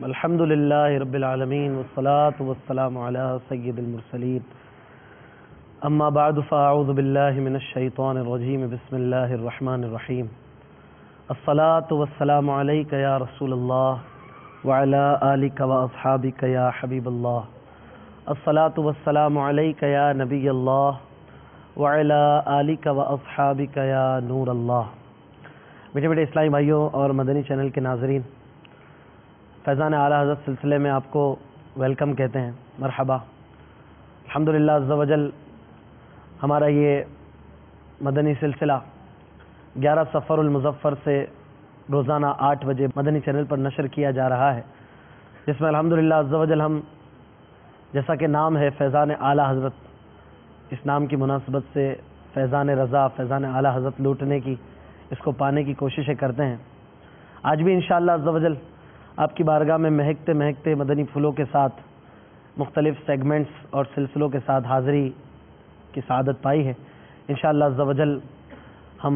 الحمد للہ رب العالمین والصلاة والسلام علی سید المرسلین اما بعد فاعوذ باللہ من الشیطان الرجیم بسم اللہ الرحمن الرحیم الصلاة والسلام علیک یا رسول اللہ وعلی آلک واصحابک یا حبیب اللہ الصلاة والسلام علیک یا نبی اللہ وعلی آلک واصحابک یا نور اللہ۔ میٹھے میٹھے اسلامی بھائیوں اور مدنی چینل کے ناظرین، فیضان اعلیٰ حضرت سلسلے میں آپ کو ویلکم کہتے ہیں، مرحبا۔ الحمدللہ عز و جل ہمارا یہ مدنی سلسلہ 11 صفر المظفر سے روزانہ 8 بجے مدنی چینل پر نشر کیا جا رہا ہے، جس میں الحمدللہ عز و جل ہم، جیسا کہ نام ہے فیضان اعلیٰ حضرت، اس نام کی مناسبت سے فیضان رضا، فیضان اعلیٰ حضرت لوٹنے کی، اس کو پانے کی کوششیں کرتے ہیں۔ آج بھی انشاءاللہ عز و جل آپ کی بارگاہ میں مہکتے مہکتے مدنی پھولوں کے ساتھ مختلف سیگمنٹس اور سلسلوں کے ساتھ حاضری کی سعادت پائی ہے۔ انشاءاللہ عز و جل ہم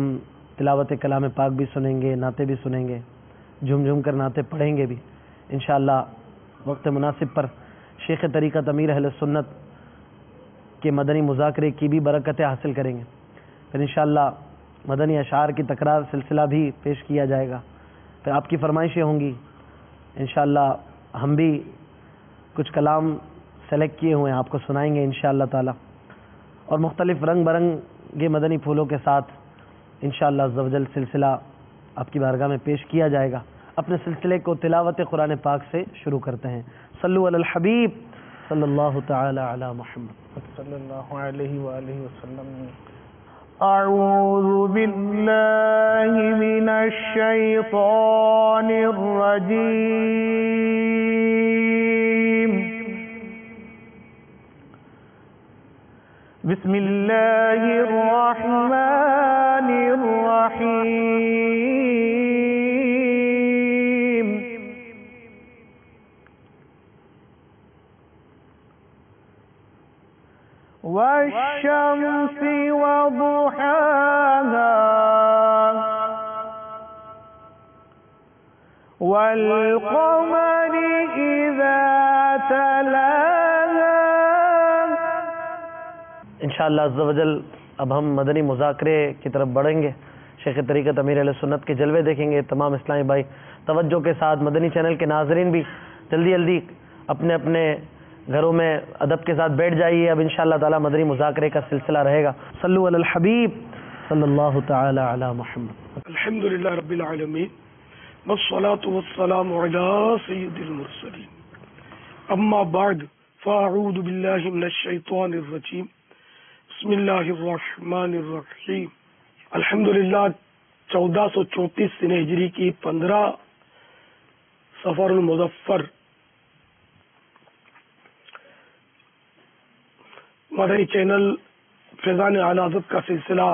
تلاوت کلام پاک بھی سنیں گے، نعتیں بھی سنیں گے، جھوم جھوم کر نعتیں پڑھیں گے بھی انشاءاللہ۔ وقت مناسب پر شیخ طریقت امیر اہل سنت کے مدنی مذاکرے کی بھی برکتیں حاصل کریں گے۔ پھر انشاءاللہ مدنی اشعار کی تکرار سلسلہ بھی پیش کیا جائے گا، پھر آپ کی فرمائشیں ہوں گی۔ انشاءاللہ ہم بھی کچھ کلام سلیکٹ کیے ہوئے ہیں، آپ کو سنائیں گے انشاءاللہ تعالی، اور مختلف رنگ برنگے مدنی پھولوں کے ساتھ انشاءاللہ عز و جل سلسلہ آپ کی بارگاہ میں پیش کیا جائے گا۔ اپنے سلسلے کو تلاوت قرآن پاک سے شروع کرتے ہیں۔ صلو علی الحبیب صلی اللہ تعالی علی محمد صلی اللہ علیہ وآلہ وسلم۔ اعوذ باللہ من الشیطان الرجیم، بسم اللہ الرحمن الرحیم۔ والشمس وضحاها والقمر إذا تلاها۔ انشاءاللہ عز و جل اب ہم مدنی مذاکرے کی طرف بڑھیں گے۔ شیخ طریقت امیر اہل سنت کے جلوے دیکھیں گے۔ تمام اسلامی بھائی توجہ کے ساتھ، مدنی چینل کے ناظرین بھی جلدی جلدی اپنے اپنے گھروں میں ادب کے ساتھ بیٹھ جائیے۔ اب انشاءاللہ تعالی مدنی مذاکرے کا سلسلہ رہے گا۔ صلو علی الحبیب صلی اللہ تعالی علی محمد۔ الحمدللہ رب العالمین والصلاة والسلام علی سید المرسلین، اما بعد فاعوذ باللہ من الشیطان الرجیم، بسم اللہ الرحمن الرحیم۔ الحمدللہ 1434 سنہ ہجری کی 15 صفر المظفر مدنی چینل فیضان اعلیٰ حضرت کا سلسلہ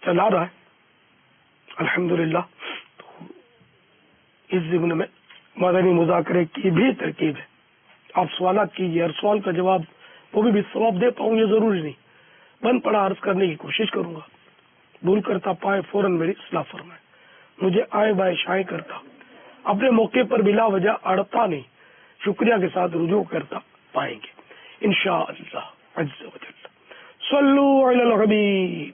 چلا رہا ہے الحمدللہ۔ اس ضمن میں مدنی مذاکرے کی بھی ترکیب ہے۔ آپ سوالات کیجیے، ہر سوال کا جواب وہ بھی ثواب دے پاؤں یہ ضروری نہیں، بن پڑا عرض کرنے کی کوشش کروں گا۔ بھول کرتا پائے فوراً میری اصلاح فرمائے، مجھے آئے بائے شائع کرتا اپنے موقع پر بلا وجہ اڑتا نہیں، شکریہ کے ساتھ رجوع کرتا پائیں گے انشاءاللہ عز و جل۔ صلو علی الحبیب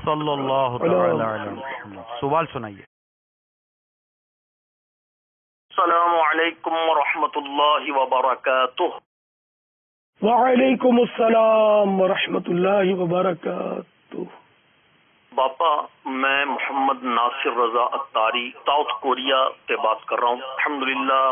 صلی اللہ تعالی علی محمد۔ سوال سنائیے۔ السلام علیکم ورحمۃ اللہ وبرکاتہ۔ وعلیکم السلام ورحمۃ اللہ وبرکاتہ۔ باپا میں محمد ناصر رضا اتاری ساؤتھ کوریا سے بات کر رہا ہوں۔ الحمدللہ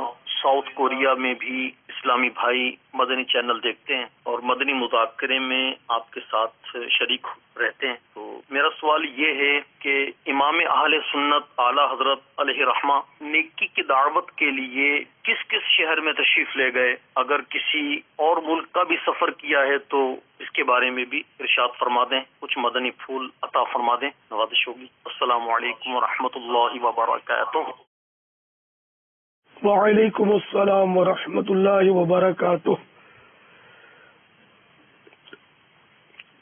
ساؤتھ کوریا میں بھی اسلامی بھائی مدنی چینل دیکھتے ہیں اور مدنی مذاکرے میں آپ کے ساتھ شریک رہتے ہیں۔ تو میرا سوال یہ ہے کہ امام اہل سنت اعلیٰ حضرت علیہ رحمہ نیکی کی دعوت کے لیے کس کس شہر میں تشریف لے گئے؟ اگر کسی اور ملک کا بھی سفر کیا ہے تو اس کے بارے میں بھی ارشاد فرما دیں، کچھ مدنی پھول عطا فرما دیں، نوازش ہوگی۔ السلام علیکم ورحمۃ اللہ وبرکاتہ۔ وعلیکم السلام ورحمۃ اللہ وبرکاتہ۔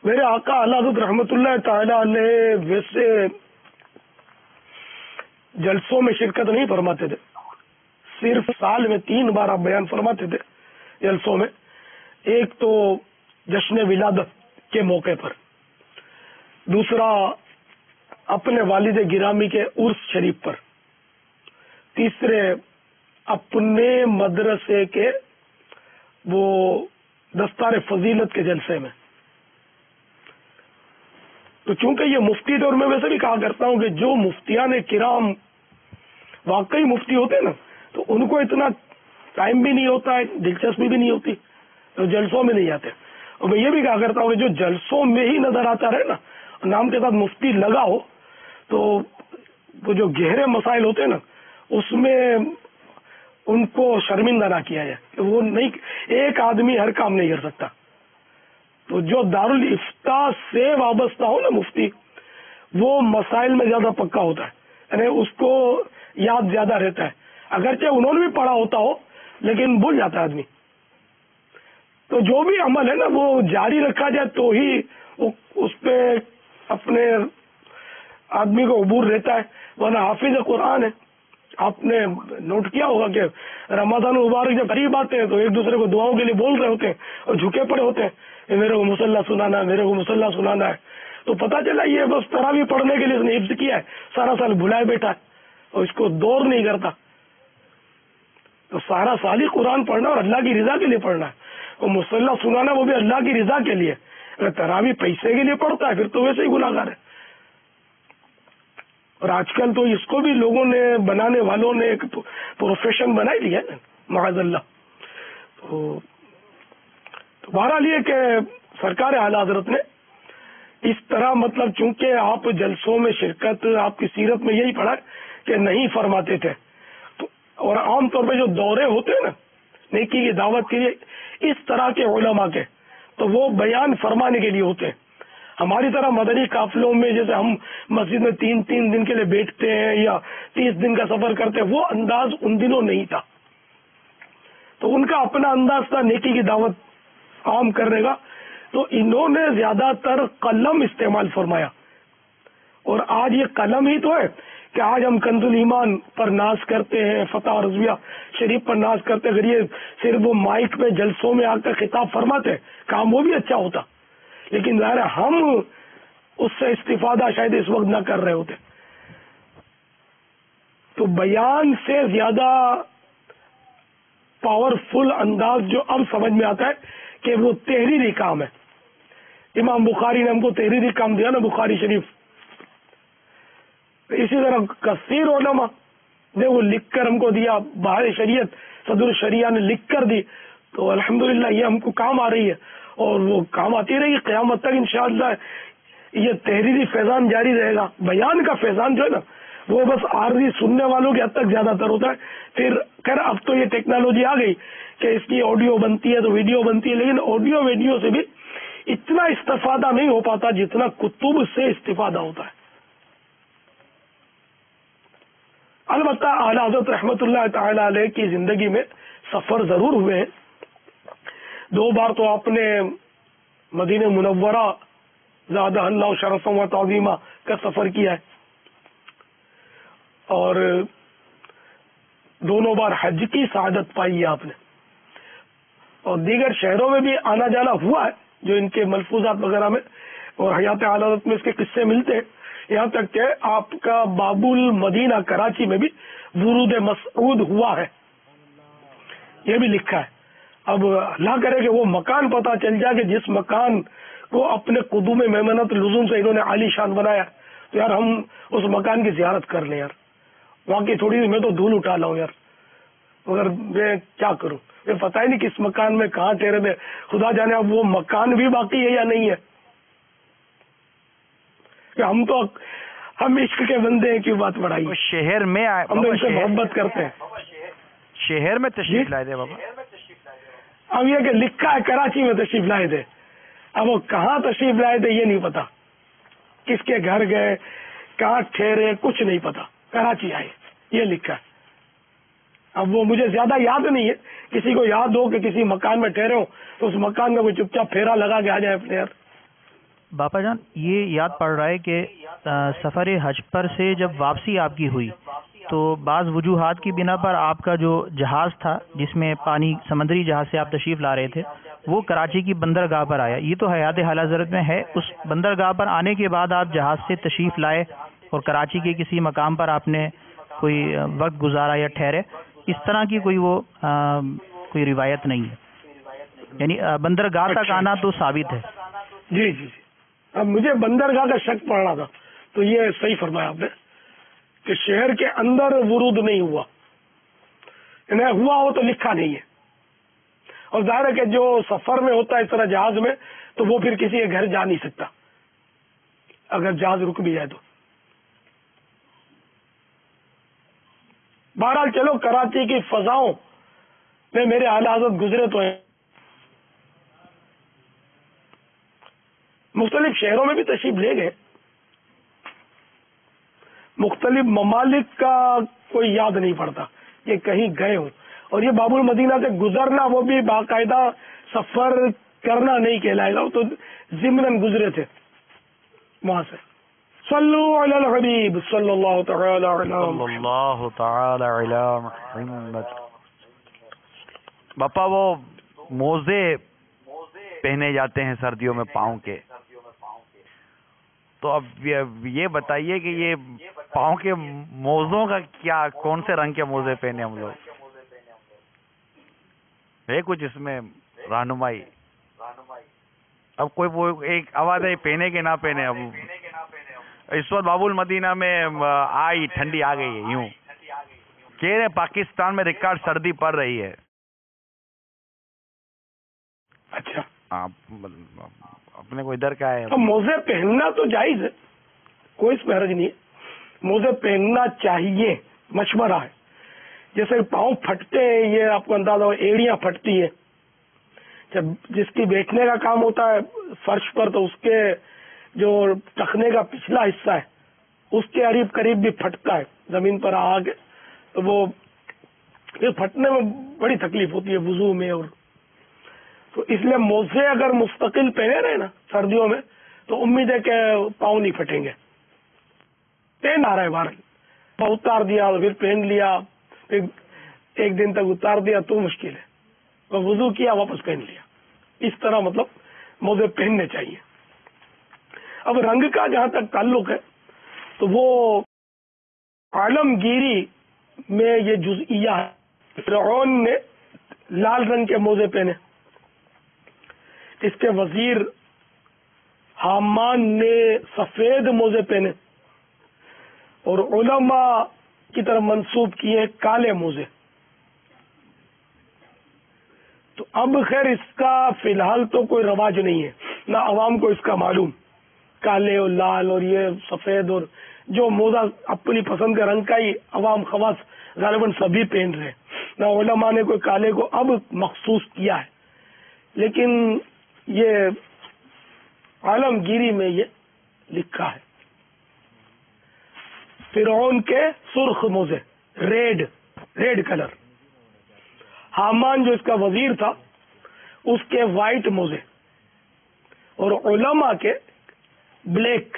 میرے آقا اعلیٰ حضرت رحمۃ اللہ تعالی علیہ ویسے جلسوں میں شرکت نہیں فرماتے تھے، صرف سال میں 3 بار آپ بیان فرماتے تھے جلسوں میں. ایک تو جشن ولادت کے موقع پر، دوسرا اپنے والد گرامی کے عرس شریف پر، تیسرے اپنے مدرسے کے وہ دستار فضیلت کے جلسے میں. تو چونکہ یہ مفتی تھے، اور میں ویسے بھی کہا کرتا ہوں کہ جو مفتیان کرام واقعی مفتی ہوتے ہیں نا، تو ان کو اتنا ٹائم بھی نہیں ہوتا ہے، دلچسپی بھی نہیں ہوتی، تو جلسوں میں نہیں آتے. اور میں یہ بھی کہا کرتا ہوں کہ جو جلسوں میں ہی نظر آتا رہے نا، نام کے ساتھ مفتی لگا ہو، تو وہ جو گہرے مسائل ہوتے ہیں نا، اس میں ان کو شرمندہ نہ کیا جائے کہ وہ نہیں، ایک آدمی ہر کام نہیں کر سکتا. تو جو دارالافتاء سے وابستہ ہو نا مفتی، وہ مسائل میں زیادہ پکا ہوتا ہے، یعنی اس کو یاد زیادہ رہتا ہے، اگرچہ انہوں نے بھی پڑھا ہوتا ہو لیکن بھول جاتا ہے آدمی. تو جو بھی عمل ہے نا وہ جاری رکھا جائے تو ہی اس پہ اپنے آدمی کو عبور رہتا ہے. ورنہ حافظ قرآن ہے، آپ نے نوٹ کیا ہوگا کہ رمضان المبارک جب قریب آتے ہیں تو ایک دوسرے کو دعاؤں کے لیے بول رہے ہوتے ہیں اور جھکے پڑے ہوتے ہیں کہ میرے کو مصلی سنانا ہے، میرے کو مصلی سنانا ہے. تو پتہ چلا یہ بس تراویح پڑھنے کے لیے اس نے حفظ کیا ہے، سارا سال بھلائے بیٹھا ہے اور اس کو دور نہیں کرتا. تو سارا سال ہی قرآن پڑھنا اور اللہ کی رضا کے لیے پڑھنا ہے، اور مصلی سنانا وہ بھی اللہ کی رضا کے لیے. اگر تراویح پیسے کے لیے پڑھتا ہے پھر تو ویسے ہی گناہگار ہے. اور آج کل تو اس کو بھی لوگوں نے، بنانے والوں نے ایک پروفیشن بنا ہی لیا ہے معاذ اللہ. تو بہرحال یہ کہ سرکار اعلی حضرت نے اس طرح، مطلب چونکہ آپ جلسوں میں شرکت آپ کی سیرت میں یہی پڑھا کہ نہیں فرماتے تھے، تو اور عام طور پہ جو دورے ہوتے ہیں نا نیکی کی دعوت کے لیے اس طرح کے علماء کے، تو وہ بیان فرمانے کے لیے ہوتے ہیں. ہماری طرح مدنی قافلوں میں جیسے ہم مسجد میں 3 دن کے لیے بیٹھتے ہیں یا 30 دن کا سفر کرتے ہیں، وہ انداز ان دنوں نہیں تھا. تو ان کا اپنا انداز تھا نیکی کی دعوت عام کرنے کا. تو انہوں نے زیادہ تر قلم استعمال فرمایا. اور آج یہ قلم ہی تو ہے کہ آج ہم کنز الایمان پر ناز کرتے ہیں، فتح رضویہ شریف پر ناز کرتے ہیں. اگر یہ صرف وہ مائک پہ جلسوں میں آ کر خطاب فرماتے، کام وہ بھی اچھا ہوتا، لیکن ظاہر ہے ہم اس سے استفادہ شاید اس وقت نہ کر رہے ہوتے. تو بیان سے زیادہ پاورفل انداز جو اب سمجھ میں آتا ہے کہ وہ تحریری کام ہے. امام بخاری نے ہم کو تحریری کام دیا نا، بخاری شریف. اسی طرح کثیر علماء نے وہ لکھ کر ہم کو دیا، بہار شریعت صدر الشریعہ نے لکھ کر دی. تو الحمدللہ یہ ہم کو کام آ رہی ہے اور وہ کام آتی رہی قیامت تک انشاءاللہ. یہ تحریری فیضان جاری رہے گا. بیان کا فیضان جو ہے نا وہ بس عارضی سننے والوں کے حد تک زیادہ تر ہوتا ہے. پھر خیر اب تو یہ ٹیکنالوجی آ گئی کہ اس کی آڈیو بنتی ہے تو ویڈیو بنتی ہے، لیکن آڈیو ویڈیو سے بھی اتنا استفادہ نہیں ہو پاتا جتنا کتب سے استفادہ ہوتا ہے. البتہ اعلی حضرت رحمت اللہ تعالی علیہ کی زندگی میں سفر ضرور ہوئے ہیں. 2 بار تو آپ نے مدینہ منورہ زادہ اللہ شرفا و تعظیمہ کا سفر کیا ہے، اور دونوں بار حج کی سعادت پائی ہے آپ نے. اور دیگر شہروں میں بھی آنا جانا ہوا ہے جو ان کے ملفوظات وغیرہ میں اور حیات اعلی حضرت میں اس کے قصے ملتے ہیں. یہاں تک کہ آپ کا باب المدینہ کراچی میں بھی ورود مسعود ہوا ہے، یہ بھی لکھا ہے. اب اللہ کرے کہ وہ مکان پتہ چل جائے کہ جس مکان کو اپنے قدوم میمنت لزوم سے انہوں نے عالی شان بنایا، تو یار ہم اس مکان کی زیارت کر لیں. یار واقعی تھوڑی میں تو دھول اٹھا لاؤں یار، مگر میں کیا کروں، یہ پتہ ہی نہیں کس مکان میں کہاں ٹھہرے میں. خدا جانے اب وہ مکان بھی باقی ہے یا نہیں ہے. کہ ہم عشق کے بندے ہیں، کیوں بات بڑھائی. شہر میں ہم تو ان سے محبت کرتے ہیں. شہر میں تشریف لائے تھے بابا. اب یہ کہ لکھا ہے کراچی میں تشریف لائے تھے، اب وہ کہاں تشریف لائے تھے یہ نہیں پتا، کس کے گھر گئے، کہاں ٹھہرے، کچھ نہیں پتا. کراچی آئے یہ لکھا ہے. اب وہ مجھے زیادہ یاد نہیں ہے، کسی کو یاد ہو کہ کسی مکان میں ٹھہرے ہو تو اس مکان میں کوئی چپ چاپ پھیرا لگا کے آ جائے اپنے. یار باپا جان یہ یاد پڑ رہا ہے کہ سفر حج پر سے جب واپسی آپ کی ہوئی تو بعض وجوہات کی بنا پر آپ کا جو جہاز تھا جس میں پانی سمندری جہاز سے آپ تشریف لا رہے تھے وہ کراچی کی بندرگاہ پر آیا. یہ تو حیات حال حضرت میں ہے. اس بندرگاہ پر آنے کے بعد آپ جہاز سے تشریف لائے اور کراچی کے کسی مقام پر آپ نے کوئی وقت گزارا یا ٹھہرے, اس طرح کی کوئی روایت نہیں ہے. یعنی بندرگاہ تک آنا تو ثابت ہے. جی جی جی. اب مجھے بندرگاہ کا شک پڑ رہا تھا, تو یہ صحیح فرمایا آپ نے کہ شہر کے اندر ورود نہیں ہوا, یعنی ہوا ہو تو لکھا نہیں ہے. اور ظاہر ہے کہ جو سفر میں ہوتا ہے اس طرح جہاز میں, تو وہ پھر کسی کے گھر جا نہیں سکتا اگر جہاز رک بھی جائے تو. بہرحال چلو, کراچی کی فضاؤں میں میرے اعلی حضرت گزرے تو ہیں, مختلف شہروں میں بھی تشریف لے گئے, مختلف ممالک کا کوئی یاد نہیں پڑتا کہ کہیں گئے ہوں. اور یہ باب المدینہ سے گزرنا وہ بھی باقاعدہ سفر کرنا نہیں کہلائے گا, وہ تو ضمن گزرے تھے وہاں سے. صلو علی الحبیب صلی اللہ تعالی علی محمد. باپا وہ موزے پہنے جاتے ہیں سردیوں میں پاؤں کے, تو اب یہ بتائیے کہ یہ پاؤں کے موزوں کا کیا, کون سے رنگ کے موزے پہنے ہم لوگ, ہے کچھ اس میں رہنمائی؟ اب کوئی وہ ایک آواز ہے پہنے کے نہ پہنے. اب اس وقت باب المدینہ میں آئی ٹھنڈی آ گئی ہے, یوں کہہ رہے پاکستان میں ریکارڈ سردی پڑ رہی ہے. اچھا, اپنے کو ادھر کا ہے. اب موزے پہننا تو جائز ہے, کوئی اس میں حرج نہیں ہے, موزے پہننا چاہیے, مشورہ ہے. جیسے پاؤں پھٹتے ہیں, یہ آپ کو اندازہ ہو, ایڑیاں پھٹتی ہیں جب جس کی بیٹھنے کا کام ہوتا ہے فرش پر, تو اس کے جو ٹخنے کا پچھلا حصہ ہے اس کے قریب قریب بھی پھٹتا ہے زمین پر آ کے, تو وہ پھر پھٹنے میں بڑی تکلیف ہوتی ہے وضو میں. اور تو اس لیے موزے اگر مستقل پہنے رہے نا سردیوں میں, تو امید ہے کہ پاؤں نہیں پھٹیں گے. پہن آ رہا ہے باہر, اتار دیا پھر پہن لیا, پھر ایک دن تک اتار دیا تو مشکل ہے, تو وضو کیا واپس پہن لیا. اس طرح مطلب موزے پہننے چاہیے. اب رنگ کا جہاں تک تعلق ہے, تو وہ عالمگیری میں یہ جزئیہ ہے. فرعون نے لال رنگ کے موزے پہنے, اس کے وزیر حامان نے سفید موزے پہنے, اور علماء کی طرف منسوب کیے کالے موزے. تو اب خیر اس کا فی الحال تو کوئی رواج نہیں ہے, نہ عوام کو اس کا معلوم. کالے اور لال اور یہ سفید اور جو موزہ اپنی پسند کا رنگ کا ہی عوام خواص غالباً سبھی پہن رہے ہیں, نہ علماء نے کوئی کالے کو اب مخصوص کیا ہے. لیکن یہ عالمگیری میں یہ لکھا ہے, فرعون کے سرخ موزے, ریڈ کلر. حامان جو اس کا وزیر تھا اس کے وائٹ موزے, اور علماء کے بلیک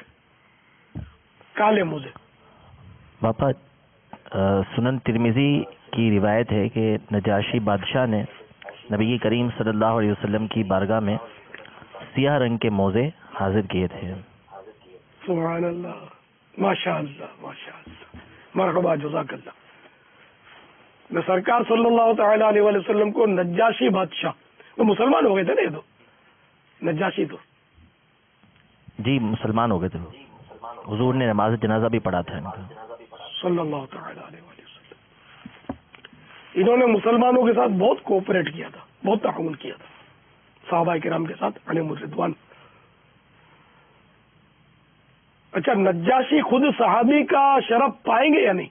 کالے موزے. باپا سنن ترمذی کی روایت ہے کہ نجاشی بادشاہ نے نبی کریم صلی اللہ علیہ وسلم کی بارگاہ میں سیاہ رنگ کے موزے حاضر کیے تھے. سبحان اللہ, ماشاء اللہ, ماشاء اللہ, مرحبا, جزاک اللہ. میں سرکار صلی اللہ تعالی علیہ وسلم کو نجاشی بادشاہ, وہ مسلمان ہو گئے تھے نا, یہ تو نجاشی تو جی مسلمان ہو گئے تھے. حضور نے نماز جنازہ بھی پڑھا تھا ان کا صلی اللہ تعالی علیہ وسلم. انہوں نے مسلمانوں کے ساتھ بہت کوپریٹ کیا تھا, بہت تعاون کیا تھا صحابہ کرام کے ساتھ علیہم الرضوان. اچھا, نجاشی خود صحابی کا شرف پائیں گے یا نہیں,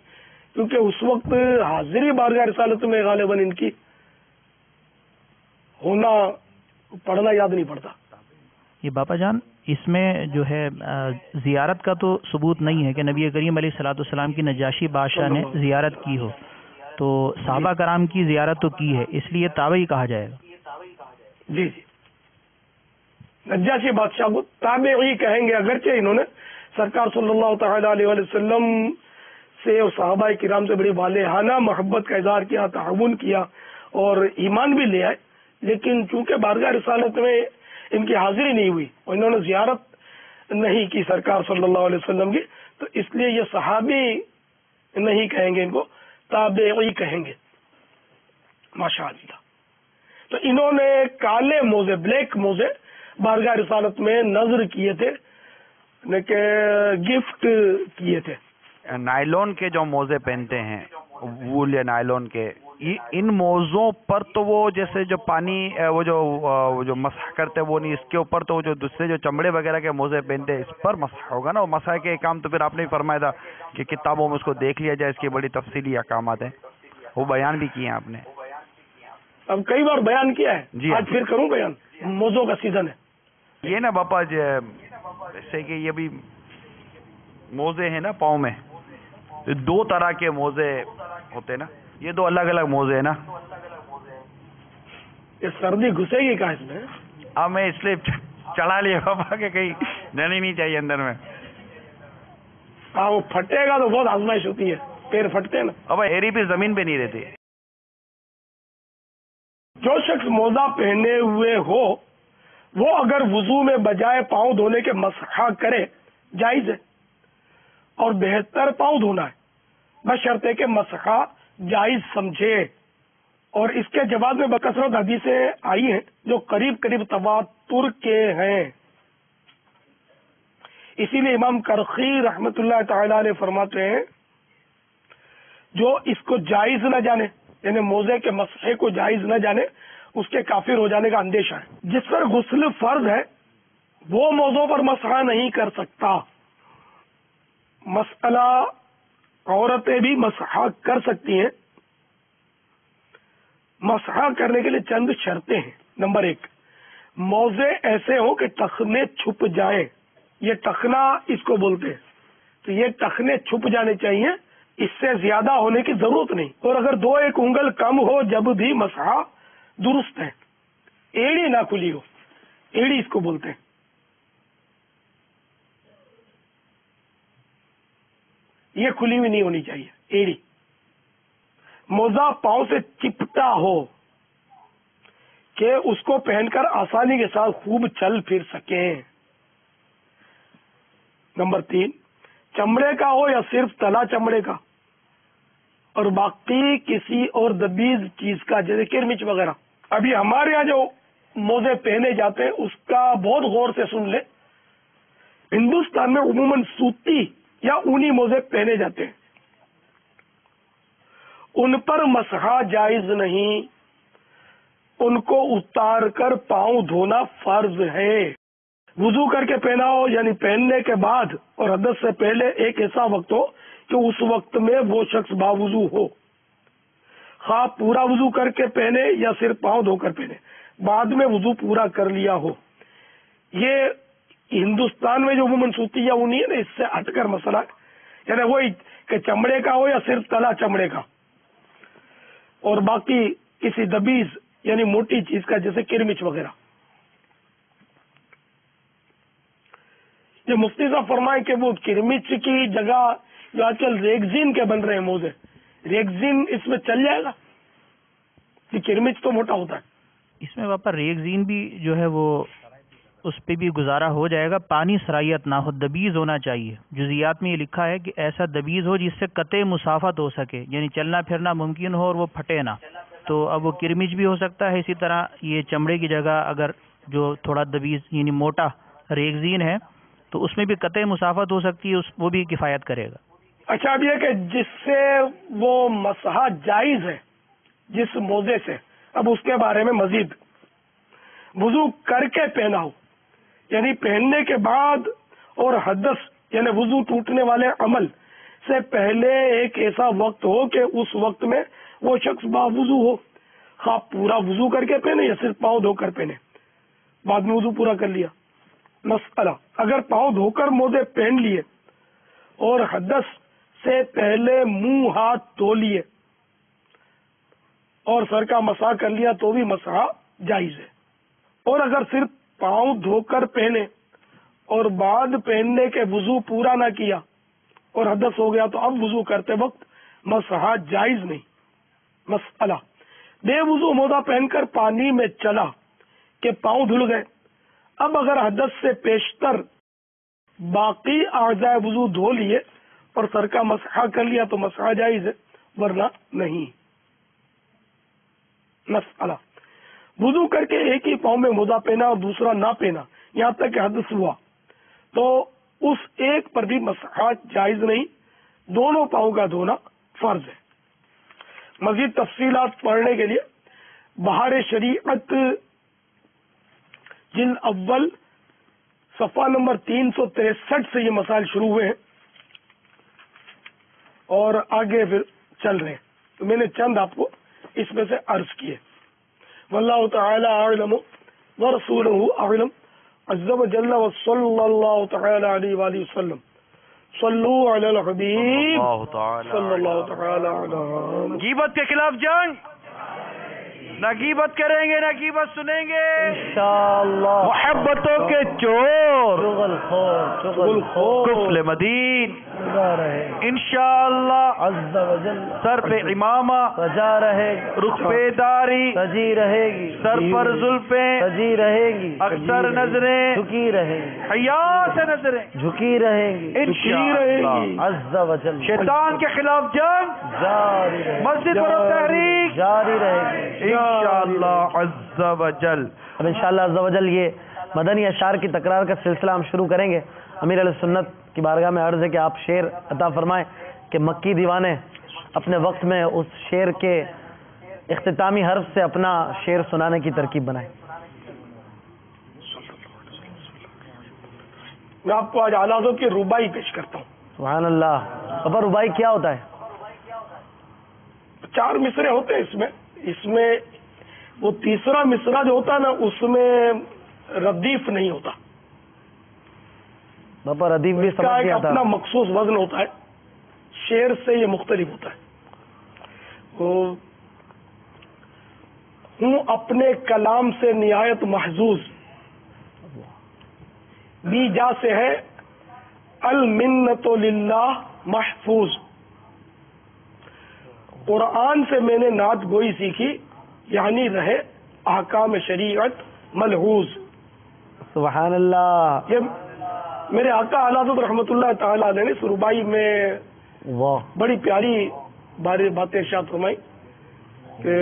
کیونکہ اس وقت حاضری بارگاہ رسالت میں غالباً ان کی ہونا پڑھنا یاد نہیں پڑتا. یہ باپا جان اس میں جو ہے زیارت کا تو ثبوت نہیں ہے کہ نبی کریم علیہ الصلوۃ والسلام کی نجاشی بادشاہ نے زیارت کی ہو, تو صحابہ کرام کی زیارت تو کی ہے, اس لیے تابعی کہا جائے گا. جی جی, نجاشی بادشاہ کو تابعی کہیں گے, اگرچہ انہوں نے سرکار صلی اللہ تعالی علیہ وسلم سے اور صحابہ کرام سے بڑی والہانہ محبت کا اظہار کیا، تعاون کیا اور ایمان بھی لے آئے، لیکن چونکہ بارگاہ رسالت میں ان کی حاضری نہیں ہوئی اور انہوں نے زیارت نہیں کی سرکار صلی اللہ علیہ وسلم کی، تو اس لیے یہ صحابی نہیں کہیں گے، ان کو تابعی کہیں گے. ماشاءاللہ. تو انہوں نے کالے موزے، بلیک موزے بارگاہ رسالت میں نظر کیے تھے کہ گفٹ کیے تھے. نائلون کے جو موزے پہنتے ہیں، وول یا نائلون کے، ان موزوں پر تو وہ جیسے جو پانی وہ جو مسح کرتے وہ نہیں، اس کے اوپر تو جو دوسرے جو چمڑے وغیرہ کے موزے پہنتے ہیں اس پر مسح ہوگا نا. وہ مسح کے کام تو پھر آپ نے فرمایا تھا کہ کتابوں میں اس کو دیکھ لیا جائے، اس کی بڑی تفصیلی احکامات ہیں، وہ بیان بھی کیے ہیں آپ نے. اب کئی بار بیان کیا ہے جی آج پھر کروں بیان. موزوں کا سیزن ہے. یہ نا باپا جیسے کہ یہ بھی موزے ہیں نا پاؤں میں، دو طرح کے موزے ہوتے ہیں نا، یہ دو الگ الگ موزے ہیں نا. یہ سردی گھسے گی کہاں اس میں؟ اب میں اس لیے چڑھا لیا بابا کہ کہیں جانی نہیں چاہیے اندر میں. ہاں وہ پھٹے گا تو بہت آزمائش ہوتی ہے، پیر پھٹتے ہیں نا. اب ایری بھی زمین پہ نہیں رہتی. جو شخص موزہ پہنے ہوئے ہو وہ اگر وضو میں بجائے پاؤں دھونے کے مسح کرے جائز ہے، اور بہتر پاؤں دھونا ہے بشرطے کہ مسح جائز سمجھے. اور اس کے جواب میں بکثرت حدیثیں آئی ہیں جو قریب قریب تواتر کے ہیں. اسی لیے امام کرخی رحمت اللہ تعالی علیہ فرماتے ہیں جو اس کو جائز نہ جانے، یعنی موزے کے مسحے کو جائز نہ جانے، اس کے کافر ہو جانے کا اندیشہ ہے. جس پر غسل فرض ہے وہ موضوع پر مسح نہیں کر سکتا. مسئلہ عورتیں بھی مسح کر سکتی ہیں. مسح کرنے کے لیے چند شرطیں ہیں. نمبر 1، موزے ایسے ہوں کہ ٹخنے چھپ جائیں. یہ ٹخنا اس کو بولتے ہیں، تو یہ ٹخنے چھپ جانے چاہیے، اس سے زیادہ ہونے کی ضرورت نہیں. اور اگر 2-1 انگل کم ہو جب بھی مسح درست ہے. ایڑی نہ کھلی ہو، ایڑی اس کو بولتے ہیں. یہ کھلی ہوئی نہیں ہونی چاہیے ایڑی. موزہ پاؤں سے چپٹا ہو کہ اس کو پہن کر آسانی کے ساتھ خوب چل پھر سکیں. نمبر 3، چمڑے کا ہو یا صرف تلا چمڑے کا، اور باقی کسی اور دبیز چیز کا جیسے کرمچ وغیرہ. ابھی ہمارے یہاں جو موزے پہنے جاتے ہیں اس کا بہت غور سے سن لیں. ہندوستان میں عموماً سوتی یا اونی موزے پہنے جاتے ہیں، ان پر مسح جائز نہیں. ان کو اتار کر پاؤں دھونا فرض ہے. وضو کر کے پہنا ہو، یعنی پہننے کے بعد اور حدث سے پہلے ایک ایسا وقت ہو کہ اس وقت میں وہ شخص باوضو ہو. خواہ پورا وضو کر کے پہنے یا صرف پاؤں دھو کر پہنے، بعد میں وضو پورا کر لیا ہو. یہ ہندوستان میں جو عموماً سوتی یا اونی ہے نا، اس سے ہٹ کر مسئلہ ہے. یعنی وہی کہ چمڑے کا ہو یا صرف تلا چمڑے کا، اور باقی کسی دبیز یعنی موٹی چیز کا جیسے کرمچ وغیرہ. یہ مفتی صاحب فرمائے کہ وہ کرمچ کی جگہ جو آج کل ریگزین کے بن رہے ہیں موزے، ریگزین اس میں چل جائے گا؟ یہ کرمچ تو موٹا ہوتا ہے. اس میں واپس ریگزین بھی جو ہے وہ اس پہ بھی گزارا ہو جائے گا. پانی سرائیت نہ ہو، دبیز ہونا چاہیے. جزیات میں یہ لکھا ہے کہ ایسا دبیز ہو جس سے قطع مسافت ہو سکے، یعنی چلنا پھرنا ممکن ہو اور وہ پھٹے نہ. تو اب وہ کرمچ بھی ہو سکتا ہے. اسی طرح یہ چمڑے کی جگہ اگر جو تھوڑا دبیز یعنی موٹا ریگزین ہے تو اس میں بھی قطع مسافت ہو سکتی ہے، وہ بھی کفایت کرے گا. اچھا، اب یہ کہ جس سے وہ مسح جائز ہے جس موزے سے، اب اس کے بارے میں مزید وضو کر کے پہنا ہو، یعنی پہننے کے بعد اور حدث یعنی وضو ٹوٹنے والے عمل سے پہلے ایک ایسا وقت ہو کہ اس وقت میں وہ شخص باوضو ہو. خواہ پورا وضو کر کے پہنے یا صرف پاؤں دھو کر پہنے، بعد میں وضو پورا کر لیا. مسئلہ، اگر پاؤں دھو کر موزے پہن لیے اور حدث سے پہلے منہ ہاتھ دھو لیے اور سر کا مسح کر لیا تو بھی مسح جائز ہے. اور اگر صرف پاؤں دھو کر پہنے اور بعد پہننے کے وضو پورا نہ کیا اور حدث ہو گیا تو اب وضو کرتے وقت مسح جائز نہیں. مسئلہ: بے وضو موزہ پہن کر پانی میں چلا کہ پاؤں دھل گئے. اب اگر حدث سے پیشتر باقی اعضاء وضو دھو لیے اور سر کا مسح کر لیا تو مسح جائز ہے، ورنہ نہیں. مسئلہ: وضو کر کے ایک ہی پاؤں میں موزہ پہنا اور دوسرا نہ پہنا یہاں تک کہ حدث ہوا تو اس ایک پر بھی مسح جائز نہیں، دونوں پاؤں کا دھونا فرض ہے. مزید تفصیلات پڑھنے کے لیے بہار شریعت جلد اول صفحہ نمبر 363 سے یہ مسائل شروع ہوئے ہیں اور آگے پھر چل رہے ہیں. تو میں نے چند آپ کو اس میں سے عرض کیے. واللہ تعالی اعلم ورسولہ اعلم عز وجل وصلی اللہ تعالی علیہ وآلہ وسلم. صلو علی الحبیب صلی اللہ تعالی علیہ. غیبت کے خلاف جنگ، نہ غیبت کریں گے نہ غیبت سنیں گے انشاءاللہ. محبتوں کے چور چغل خور کفل مدین رہے انشاءاللہ. عز وجل سر پہ امامہ، سجا رہے گی، رخ پہ داری، سجی رہے گی، سر پر زلفیں، سجی رہے گی، اکثر نظریں جھکی رہے گی، حیا سے نظریں جھکی رہے گی انشاءاللہ. عز وجل. شیطان کے خلاف جنگ جاری رہے گی، مسجد پر تحریک جاری رہے گی انشاءاللہ عز وجل. اب انشاءاللہ عز وجل یہ مدنی اشعار کی تکرار کا سلسلہ ہم شروع کریں گے. امیر علیہ سنت کی بارگاہ میں عرض ہے کہ آپ شعر عطا فرمائیں کہ مکی دیوانے اپنے وقت میں اس شعر کے اختتامی حرف سے اپنا شعر سنانے کی ترکیب بنائیں. میں آپ کو آج اعلیٰ کی ربائی پیش کرتا ہوں. سبحان اللہ. بابا ربائی کیا ہوتا ہے؟ 4 مصرے ہوتے ہیں اس میں وہ تیسرا مصرع جو ہوتا ہے نا اس میں ردیف نہیں ہوتا. بابا ردیف بھی اس کا سمجھ ایک گیا اپنا تھا. مخصوص وزن ہوتا ہے، شعر سے یہ مختلف ہوتا ہے. ہوں اپنے کلام سے نہایت محظوظ، بی جا سے ہے المنت للہ محفوظ. قرآن سے میں نے نعت گوئی سیکھی، یعنی رہے احکام شریعت ملحوظ. سبحان اللہ. یہ میرے آقا اعلیٰ حضرت رحمۃ اللہ تعالی علیہ نے اس ربائی میں واہ. بڑی پیاری باتیں ارشاد فرمائی کہ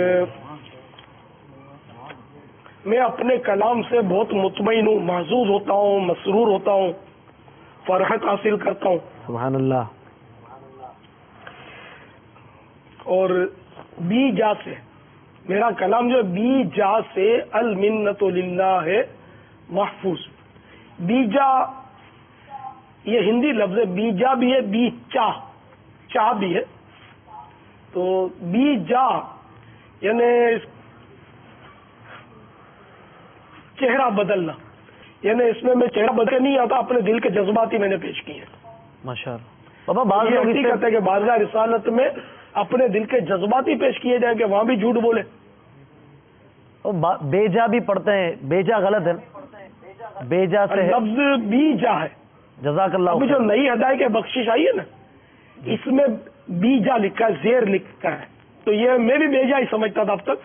میں اپنے کلام سے بہت مطمئن ہوں، محظوظ ہوتا ہوں، مسرور ہوتا ہوں، فرحت حاصل کرتا ہوں. سبحان اللہ. اور بی جا سے میرا کلام جو بی جا سے المنت للہ ہے محفوظ. بیجا یہ ہندی لفظ ہے، بیجا بھی ہے، بی چا بھی ہے. تو بی جا یعنی چہرہ بدلنا، یعنی اس میں چہرہ بدل نہیں آتا، اپنے دل کے جذبات ہی میں نے پیش کیے ہیں. ماشاء اللہ. بابا بعض یہ لوگ اس حقیقت ہے کہ بارگاہ رسالت میں اپنے دل کے جذبات ہی پیش کیے جائیں کہ وہاں بھی جھوٹ بولے. بیجا بھی پڑھتے ہیں، بیجا غلط ہے، بیجا سے ہے. لفظ بی جا ہے. جزاک اللہ. ابھی جو نئی ہدایت کی بخشش آئی ہے نا اس میں بی جا لکھا ہے، زیر لکھا ہے، تو یہ میں بھی بیجا ہی سمجھتا تھا اب تک.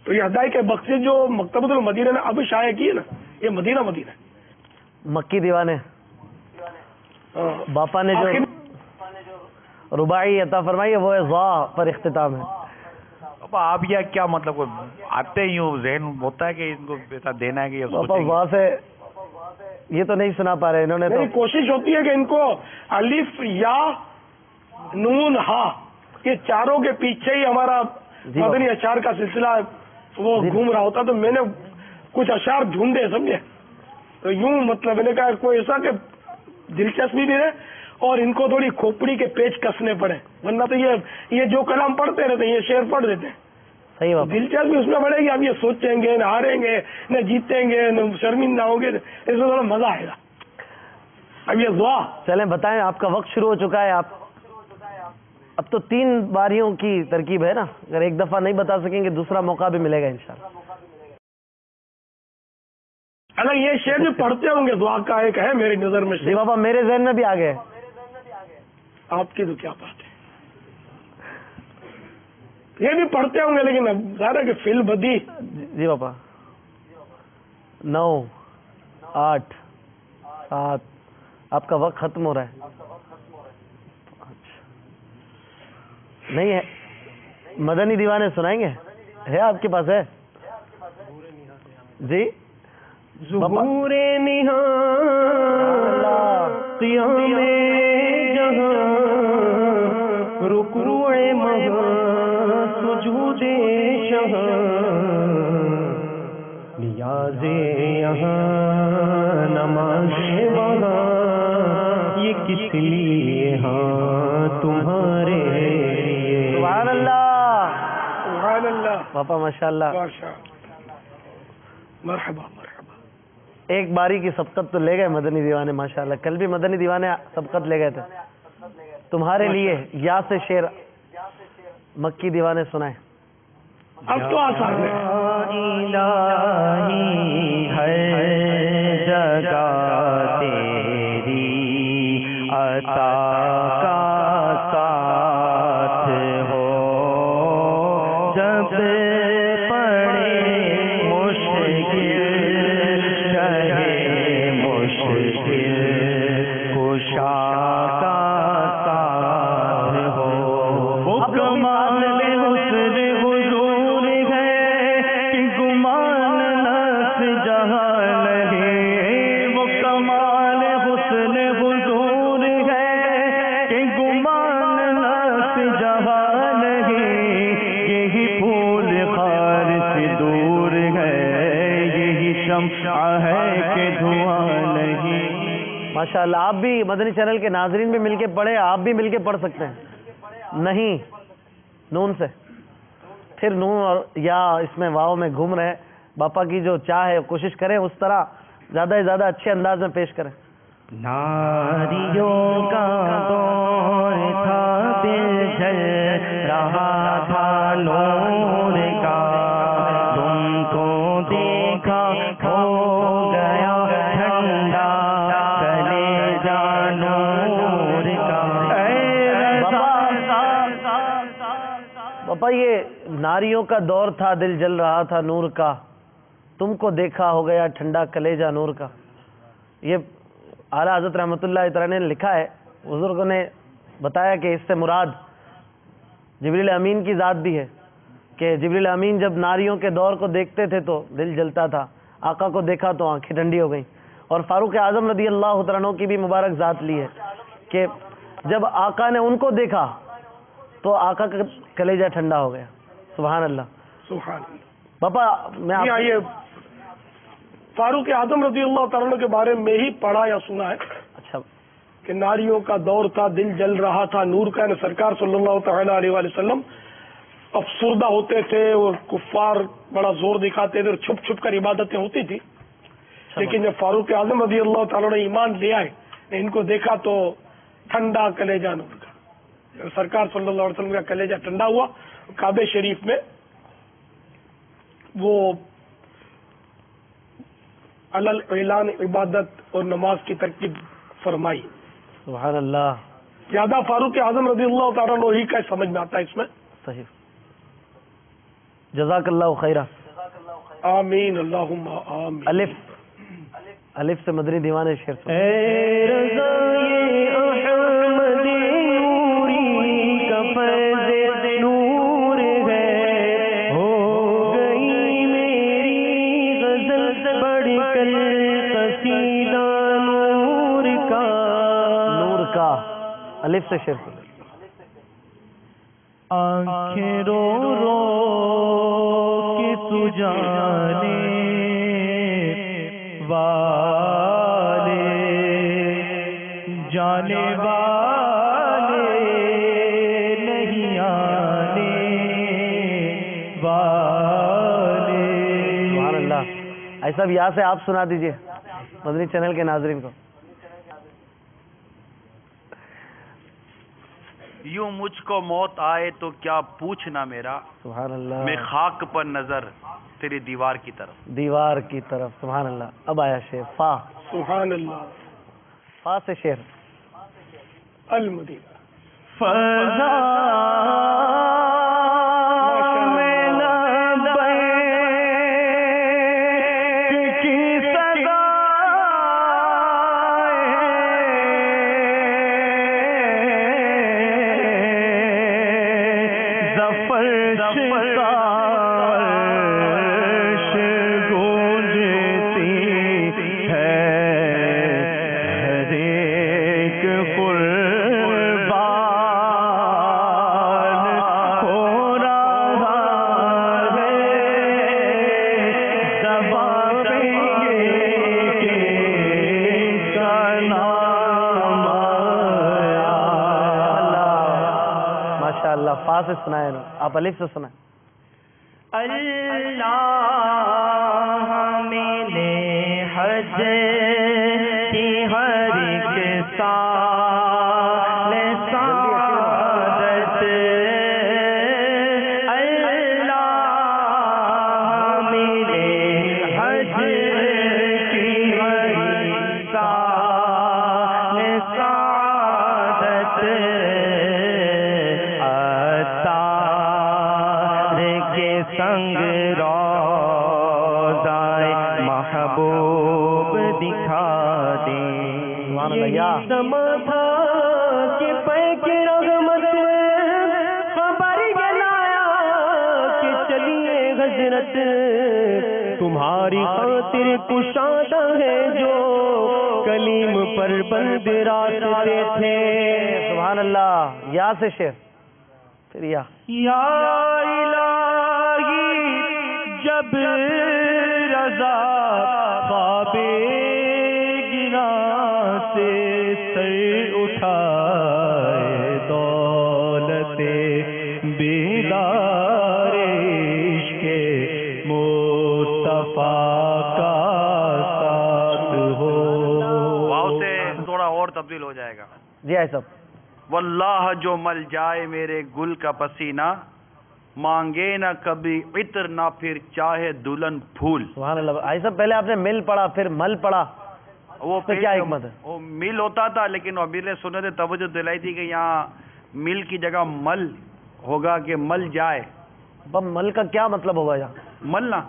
تو یہ ہدایت کی بخشش جو مکتبۃ المدینہ نے اب شائع کی ہے نا، یہ مدینہ ہے. مکی دیوانے باپا نے جو رباعی عطا فرمائی ہے وہ ہے ضا پر اختتام ہے. آپ یہ کیا مطلب آتے ہی ہوں ذہن ہوتا ہے کہ ان کو ایسا دینا ہے کہ باپا ضا سے یہ تو نہیں سنا پا رہے انہوں نے. تو میری کوشش ہوتی ہے کہ ان کو الف یا نون ہا یہ چاروں کے پیچھے ہی ہمارا مدنی اشعار کا سلسلہ وہ گھوم رہا ہوتا، تو میں نے کچھ اشعار ڈھونڈے سمجھے. تو یوں مطلب میں نے کہا کوئی ایسا کہ دلچسپی بھی ہے اور ان کو تھوڑی کھوپڑی کے پیچ کسنے پڑے، ورنہ تو یہ جو کلام پڑھتے رہتے ہیں یہ شعر پڑھ دیتے ہیں. صحیح بات. دلچسپی اس میں بڑھے گی. اب یہ سوچیں گے، نہ ہاریں گے، نہ جیتیں گے، نہ شرمندہ ہوں گے، اس میں تھوڑا مزہ آئے گا. اب یہ دعا چلیں بتائیں، آپ کا وقت شروع ہو چکا ہے. آپ اب تو 3 باریوں کی ترکیب ہے نا، اگر ایک دفعہ نہیں بتا سکیں گے دوسرا موقع بھی ملے گا انشاءاللہ. اگر یہ شعر جو پڑھتے ہوں گے دعا کا ایک ہے میری نظر میں جی بابا میرے ذہن میں بھی آ گئے. آپ کی تو کیا بات ہے. یہ بھی پڑھتے ہوں گے لیکن اب ظاہر ہے کہ فل بدی. جی پاپا. 9 8 7 آپ کا وقت ختم ہو رہا ہے. نہیں ہے مدنی دیوانے سنائیں گے؟ ہے آپ کے پاس؟ ہے جی. ظہور نہاں قیام جہاں رکوع مہاں سجود شہاں نیاز یہاں نماز وہاں یہ کس لیے ہاں تمہارے لیے. سبحان اللہ سبحان اللہ. پاپا ماشاء اللہ. مرحبا مرحبا. ایک باری کی سبقت تو لے گئے مدنی دیوانے ماشاء اللہ. کل بھی مدنی دیوانے سبقت لے گئے تھے. تمہارے لیے یا سے شعر مکی دیوانے سنائے. اب تو آسان ہے. الہی ہر جگہ تیری عطا کا ساتھ ہو جب پڑے مشکل چاہے مشکل کشا کا ساتھ ہو. وہ کمال حسن حضور ہے کہ گمان نفس جہاں لگے. وہ کمال حسن حضور ہے کہ گمان نفس جہاں لگے. یہی پھول خار سے دور ہے یہی شمع ہے کہ دھواں لگے. ماشاء اللہ. آپ بھی مدنی چینل کے ناظرین بھی مل کے پڑھے. آپ بھی مل کے پڑھ سکتے ہیں. نہیں نون سے پھر نون اور یا اس میں واؤ میں گھوم رہے. باپا کی جو چاہ ہے کوشش کریں اس طرح زیادہ سے زیادہ اچھے انداز میں پیش کریں. ناریوں کا دور تھا دل جل رہا تھا نور کا. تم کو دیکھا ہو گیا ٹھنڈا کلیجہ نور کا. باپا یہ ناریوں کا دور تھا دل جل رہا تھا نور کا. تم کو دیکھا ہو گیا ٹھنڈا کلیجہ نور کا. یہ اعلیٰ حضرت رحمۃ اللہ تعالی نے لکھا ہے. بزرگوں نے بتایا کہ اس سے مراد جبریل امین کی ذات بھی ہے کہ جبریل امین جب ناریوں کے دور کو دیکھتے تھے تو دل جلتا تھا. آقا کو دیکھا تو آنکھیں ٹھنڈی ہو گئیں. اور فاروق اعظم رضی اللہ تعالیٰ عنہ کی بھی مبارک ذات لی ہے کہ جب آقا نے ان کو دیکھا تو آقا کا کلیجہ ٹھنڈا ہو گیا. سبحان اللہ. سبحان اللہ. پاپا میں یہ فاروق اعظم رضی اللہ تعالیٰ عنہ کے بارے میں ہی پڑھا یا سنا ہے. اچھا. کہ ناریوں کا دور تھا دل جل رہا تھا نور کا. سرکار صلی اللہ تعالیٰ علیہ وآلہ وسلم افسردہ ہوتے تھے اور کفار بڑا زور دکھاتے تھے اور چھپ چھپ کر عبادتیں ہوتی تھی. لیکن جب فاروق اعظم رضی اللہ تعالیٰ نے ایمان لے آئے ان کو دیکھا تو ٹھنڈا کلیجہ نور کا. سرکار صلی اللہ علیہ وسلم کا کلیجہ ٹھنڈا ہوا. کعبہ شریف میں وہ اعلان عبادت اور نماز کی ترکیب فرمائی. سبحان اللہ. زیادہ فاروق اعظم رضی اللہ تعالیٰ عنہ ہی کا سمجھ میں آتا ہے اس میں. صحیح. جزاک اللہ خیرہ. آمین اللہم آمین. الف سے مدنی دیوانے شعر سن. اے رضائے احمد نوری کا فیض نور ہے. ہو گئی میری غزل بڑھ کر قصیدہ نور کا. نور کا الف سے شعر سن. آنکھیں رو رو کے سجانے والے جانے والے نہیں آنے والے. سبحان اللہ. ایسا بھی یہاں سے آپ سنا دیجئے مدنی چینل کے ناظرین کو. یوں مجھ کو موت آئے تو کیا پوچھنا میرا. سبحان اللہ. میں خاک پر نظر تیری دیوار کی طرف. دیوار کی طرف. سبحان اللہ. اب آیا شعر فا. سبحان اللہ. فا سے شعر. المدینہ. فضا میں لبیک کی صدا ظفر شتاش گونجتی ہے ہر ایک قربان ہو رہا ہے زبان پہ کہ کا نام آیا. ماشاء اللہ. فا سے سنائے نا, آپ الف سے سنائیں. اللہ میرے حج کی ہر ایک سال سعادت اللہ میرے حج کی ہر ایک سال سعادت کے سنگ روضائے محبوب دکھا دیں. سما تھا کہ پیک رحمت خبر لایا کہ چلیے حضرت تمہاری خاطر کشادہ ہے جو کلیم پر بند راستے تھے. سبحان اللہ. یا سے شعر, پھر یا الہی جب رضا خواب گراں سے سر اٹھائے دولت بیدار عشق مصطفیٰ کا ساتھ ہو. واو سے تھوڑا اور تبدیل ہو جائے گا. جی آئی صاحب. واللہ جو مل جائے میرے گل کا پسینہ مانگے نہ کبھی عطر نہ پھر چاہے دلہن پھول. سبحان اللہ. آئی صاحب پہلے آپ نے مل پڑھا پھر مل پڑھا, وہ پھر کیا حکمت ہے؟ وہ مل ہوتا تھا لیکن وہ امیر سنت نے توجہ دلائی تھی کہ یہاں مل کی جگہ مل ہوگا کہ مل جائے. مل کا کیا مطلب ہوگا یہاں؟ ملنا.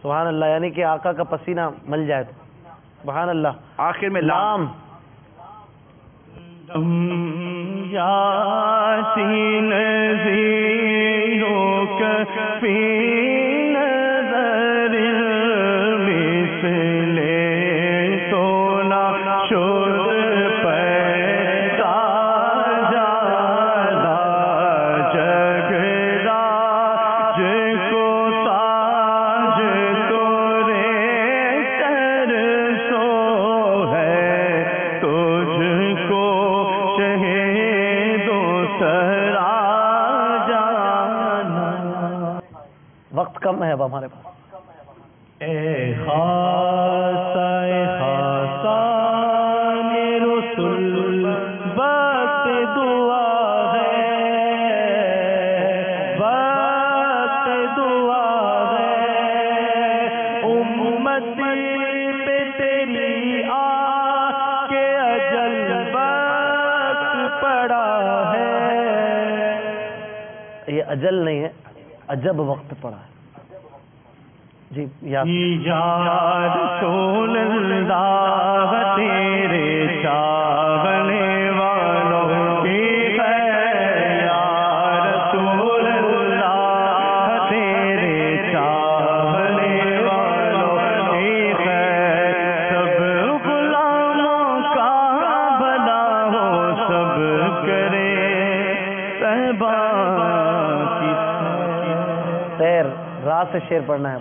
سبحان اللہ. یعنی کہ آقا کا پسینہ مل جائے تو. سبحان اللہ. آخر میں لام. یاسین زیرو کفی نظر مثل تو نہ شد پیدا جانا جگراج کو تاج تو رے کر سو ہے تجھ کو وقت کم ہے اب ہمارے پاس. اے خاصہ رسول وقت دعا ہے وقت دعا ہے امت پہ تیری آ کے اجل وقت پڑا ہے. یہ اجل نہیں ہے, عجب وقت پڑا ہے. جی یا رسول اللہ تیرے چاہنے والوں کی خیر. یا رسول اللہ تیرے چاہنے والوں کی خیر. سب غلاموں کا بھلا ہو سب کرے صحبہ کی خیر. رات سے شعر پڑھنا ہے.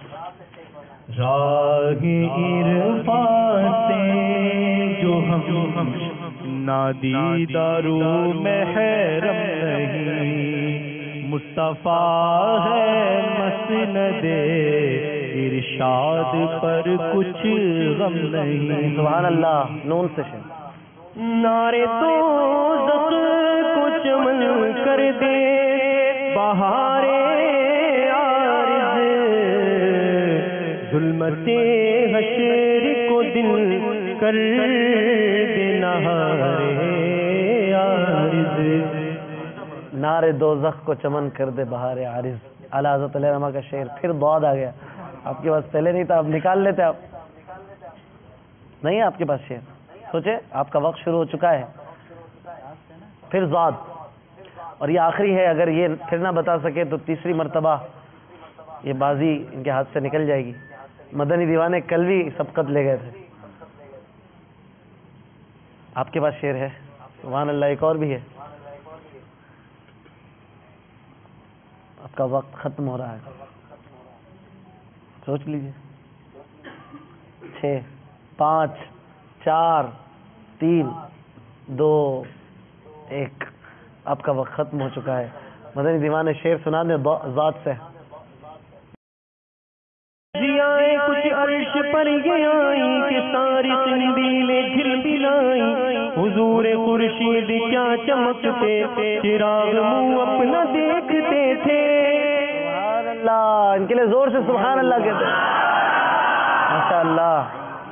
راہ عرفان سے جو ہم نادیدارو محرم نہیں مصطفیٰ ہے مسند ارشاد پر کچھ غم نہیں. سبحان اللہ. نون سے شعر. نعرے دوزخ کو چمن کر دے بہارے ظلم ظلمت حشر کو دل کر دینا عارض، نار دوزخ کو چمن کر دے بہار عارض. اعلیٰ حضرت علیہ رحمہ کا شعر. پھر ضاد آ گیا. آپ کے پاس پہلے نہیں تھا، اب نکال لیتے. آپ نہیں ہے آپ کے پاس شعر؟ سوچے آپ کا وقت شروع ہو چکا ہے. پھر ضاد، اور یہ آخری ہے. اگر یہ پھر نہ بتا سکے تو تیسری مرتبہ یہ بازی ان کے ہاتھ سے نکل جائے گی. مدنی دیوانے کل بھی سبقت لے گئے تھے. آپ کے پاس شعر ہے؟ سبحان اللہ. ایک اور بھی ہے. آپ کا وقت ختم ہو رہا ہے، سوچ لیجیے. 6 5 4 3 2 1. آپ کا وقت ختم ہو چکا ہے. مدنی دیوانے شعر سنا دیں ذات سے. جیائیں کچھ عرش پر یہ آئی کہ ساری زندگی جھل بلائی، حضور خورشید کیا چمکتے، چراغ منہ اپنا دیکھتے تھے. سبحان اللہ. ان کے لیے زور سے سبحان اللہ کہتے ہیں. ماشاء اللہ.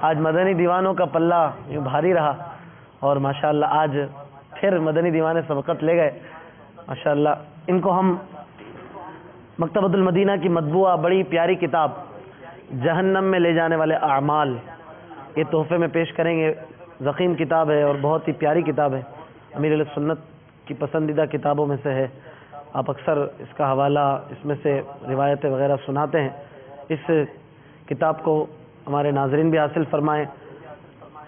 آج مدنی دیوانوں کا پلہ یوں بھاری رہا، اور ماشاء اللہ آج پھر مدنی دیوانے سبقت لے گئے. ماشاء اللہ. ان کو ہم مکتبۃ المدینہ کی مطبوعہ بڑی پیاری کتاب جہنم میں لے جانے والے اعمال یہ تحفے میں پیش کریں گے. ضخیم کتاب ہے اور بہت ہی پیاری کتاب ہے. امیر علیہ سنت کی پسندیدہ کتابوں میں سے ہے. آپ اکثر اس کا حوالہ، اس میں سے روایتیں وغیرہ سناتے ہیں. اس کتاب کو ہمارے ناظرین بھی حاصل فرمائیں.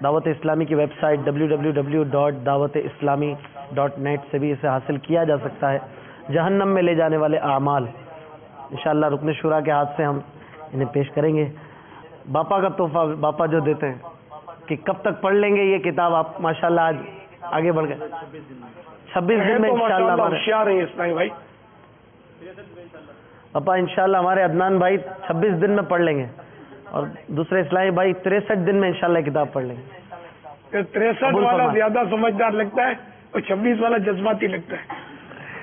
دعوت اسلامی کی ویب سائٹ www.dawatislami.net سے بھی اسے حاصل کیا جا سکتا ہے. جہنم میں لے جانے والے اعمال انشاءاللہ رکن شورا کے ہاتھ سے ہم انہیں پیش کریں گے. باپا کا تحفہ باپا جو دیتے ہیں کہ کب تک پڑھ لیں گے یہ کتاب آپ. ماشاءاللہ آج آگے بڑھ گئے. 26 دن میں انشاءاللہ ہوشیار ہیں اسلامی بھائی. پاپا انشاءاللہ ہمارے عدنان بھائی 26 دن میں پڑھ لیں گے، اور دوسرے اسلامی بھائی 63 دن میں انشاءاللہ کتاب پڑھ لیں گے. 63 والا زیادہ سمجھدار لگتا ہے اور 26 والا جذباتی لگتا ہے.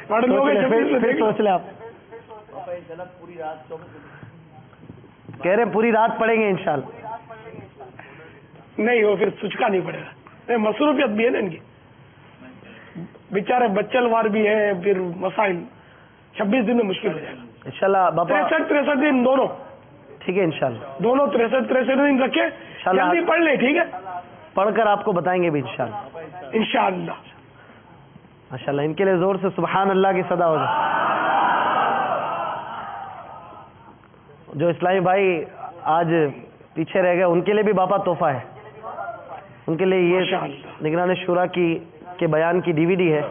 پڑھ لو گے 26 پھر سوچ لیں آپ. کہہ رہے پوری رات پڑھیں گے انشاءاللہ. نہیں وہ پھر سچکا نہیں پڑے گا. مصروفیت بھی ہے نا ان کی، بیچارے بچل وار بھی ہیں، پھر مسائل. 26 دن میں مشکل ہو جائے گا انشاءاللہ. باپا 63 دن دونوں ٹھیک ہے انشاءاللہ. دونوں 63 دن رکھے. جلدی پڑھ لیں. ٹھیک ہے، پڑھ کر آپ کو بتائیں گے بھی انشاءاللہ. انشاءاللہ. ماشاءاللہ. ان کے لیے زور سے سبحان اللہ کی صدا ہو جائے. جو اسلامی بھائی آج پیچھے رہ گئے ان کے لیے بھی باپا تحفہ ہے. ان کے لیے یہ نگران شورا کے بیان کی DVD ہے،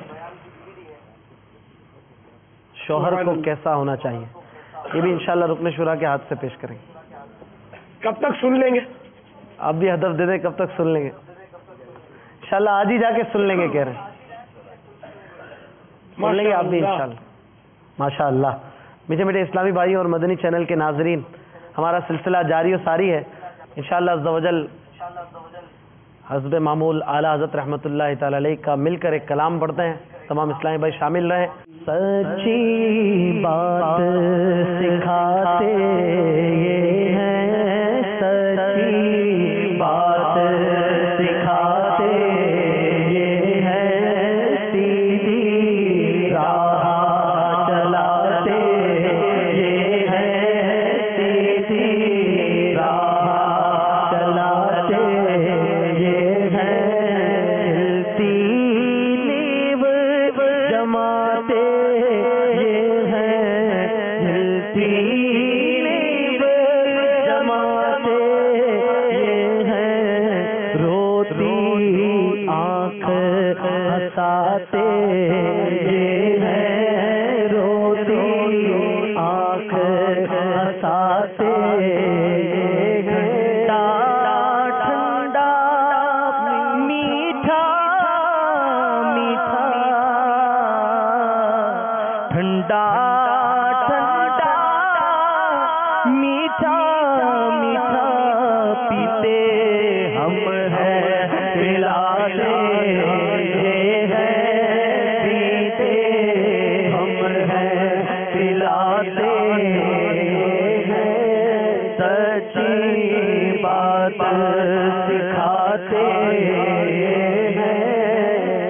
شوہر کو کیسا ہونا چاہیے. یہ بھی انشاءاللہ رکن شورا کے ہاتھ سے پیش کریں گے. کب تک سن لیں گے؟ آپ بھی ہدف دے دیں کب تک سن لیں گے. انشاءاللہ آج ہی جا کے سن لیں گے کہہ رہے ہیں. سن لیں گے آپ بھی انشاءاللہ. ماشاءاللہ. میٹھے میٹھے اسلامی بھائی اور مدنی چینل کے ناظرین، ہمارا سلسلہ جاری و ساری ہے. انشاءاللہ عز و جل حسب معمول اعلیٰ حضرت رحمۃ اللہ تعالی علیہ کا مل کر ایک کلام پڑھتے ہیں. تمام اسلامی بھائی شامل رہیں. سچی بات سکھاتے یہ ہیں، سچی بات سکھاتے یہ ہیں، سیدھی راہ چلاتے یہ ہیں، سیدھی راہ چلاتے یہ ہیں، نیو جماتے یہ ہیں، نیو جماتے یہ ہیں، روتی آنکھ ہنساتے یہ ہیں، روتی آنکھ ہنساتے یہ ہیں، ٹھنڈا میٹھا میٹھا، ٹھنڈا ٹھنڈا میٹھا میٹھا پیتے ہم ہیں، پلاتے ہیں، پیتے ہم ہیں، پلاتے ہیں، سچی بات سکھاتے ہیں،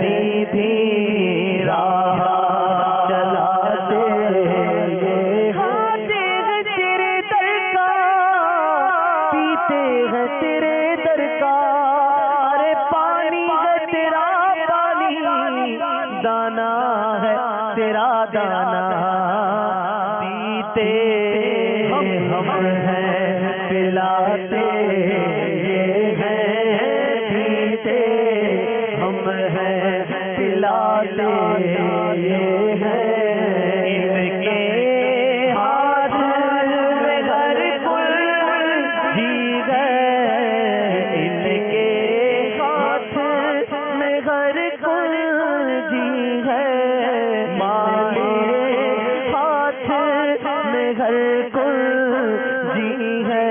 سیدھی راہ چلاتے ہیں، کھاتے ہیں تیرے در کا، پیتے ہیں تیرے در کا، ارے پانی ہے تیرا پانی، دانا ہے تیرا دانا، پیتے ہم ہیں پلاتے ہیں، پیتے ہم ہیں پلاتے ہیں، ان کے ہاتھ میں ہر کوئی جی ہے، ان کے ہاتھ میں ہر کوئی جی ہے، مالے ہاتھ میں ہر کوئی جی ہے،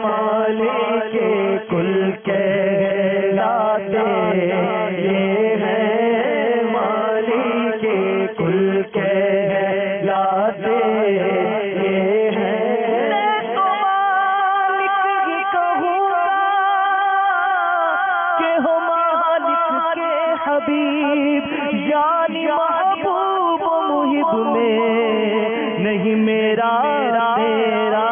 مالے کے کل کہلاتے یہ ہے، مالے کے کل کہلاتے یہ ہے، میں تو مالک ہی کہوں گا کہ ہو مالک کے حبیب، جانی محبوب و محب میں نہیں میرا تیرا،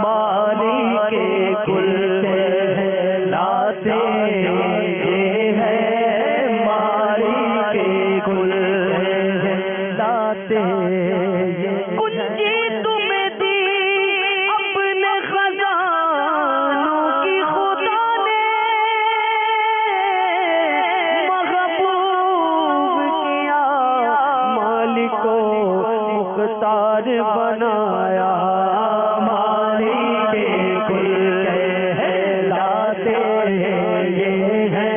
مالک کے کل کہلاتے یہ ہے، مالک کے کل کہلاتے یہ ہے، کنجی تمہیں دی اپنے خزانوں کی خدا نے، محبوب کیا مالک کو مختار بنایا، مالک کے کل کہلاتے یہ ہے،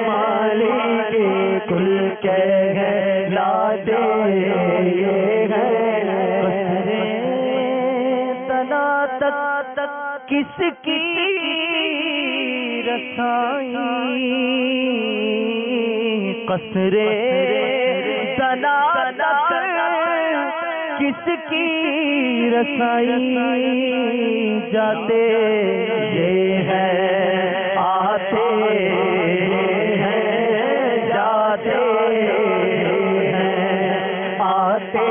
مالک کے کل کہلاتے یہ ہے، تنا تک کس کی رسائی، قصرے تنا تک کس کی رسائی، جاتے یہ ہے آتے ہیں، جاتے ہیں آتے،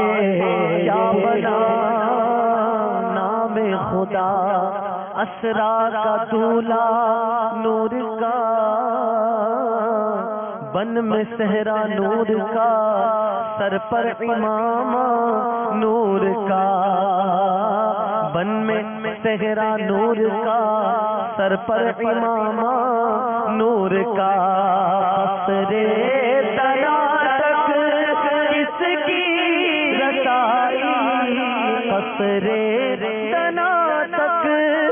کیا بنا نام خدا، اسرا کا دولہ نور کا، بن میں صحرا نور کا، سر پر امامہ نور کا، بن میں صحرا نور کا، سر پر امامہ نور کا، قصرے تنا تک کس کی رسائی، قصرے تنا تک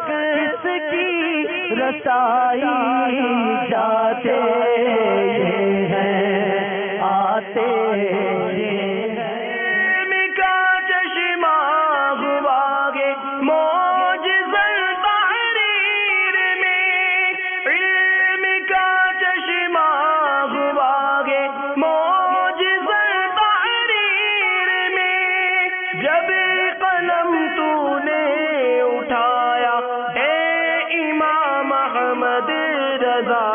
کس کی رسائی، جاتے یہ ہیں آتے یہ ہیں، علم کا چشمہ ہوا گے معجز التحریر میں، علم کا چشمہ ہوا گے معجز التحریر میں، جب قلم تو نے اٹھایا اے امام احمد رضا،